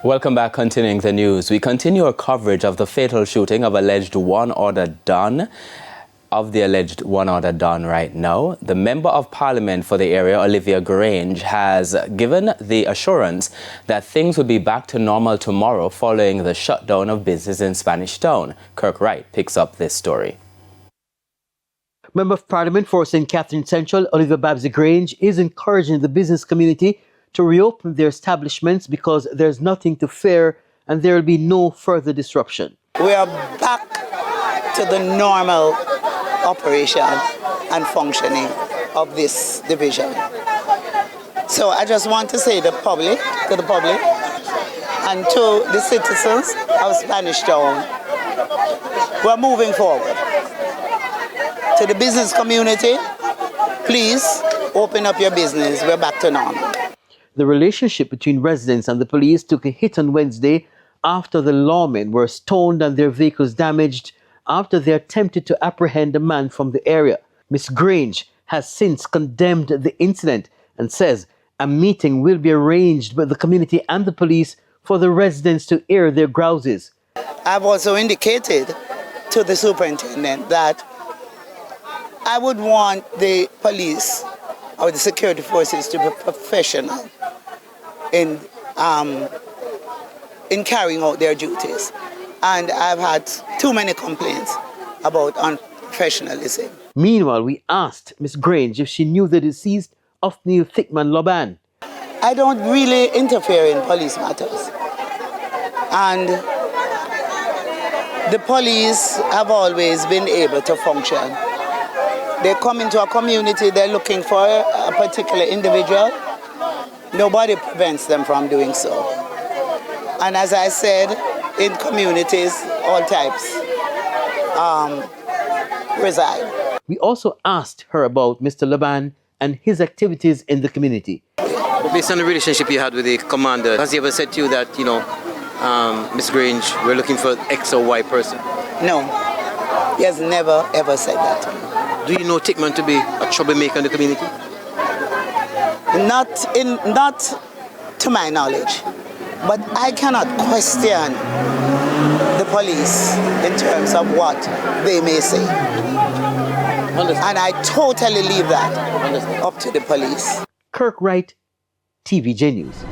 Welcome back. Continuing the news, we continue our coverage of the fatal shooting of the alleged one-order Don right now. The Member of Parliament for the area, Olivia Grange, has given the assurance that things will be back to normal tomorrow following the shutdown of business in Spanish Town. Kirk Wright picks up this story. Member of Parliament for St. Catherine Central, Olivia Babsy Grange, is encouraging the business community to reopen their establishments because there's nothing to fear and there will be no further disruption. We are back to the normal operation and functioning of this division. So I just want to say to the public and to the citizens of Spanish Town, we're moving forward. To the business community, please open up your business. We're back to normal. The relationship between residents and the police took a hit on Wednesday after the lawmen were stoned and their vehicles damaged after they attempted to apprehend a man from the area. Ms. Grange has since condemned the incident and says a meeting will be arranged with the community and the police for the residents to air their grouses. I've also indicated to the superintendent that I would want the police or the security forces to be professional in carrying out their duties. And I've had too many complaints about unprofessionalism. Meanwhile, we asked Ms. Grange if she knew the deceased Othniel Thickman Loban. I don't really interfere in police matters. And the police have always been able to function. They come into a community, they're looking for a particular individual. Nobody prevents them from doing so. And as I said, in communities, all types reside. We also asked her about Mr. Loban and his activities in the community. Based on the relationship you had with the commander, has he ever said to you that, Ms. Grange, we're looking for X or Y person? No, he has never ever said that to me. Do you know Thickman to be a troublemaker in the community? Not to my knowledge, but I cannot question the police in terms of what they may say. And I totally leave that up to the police. Kirk Wright, TVJ News.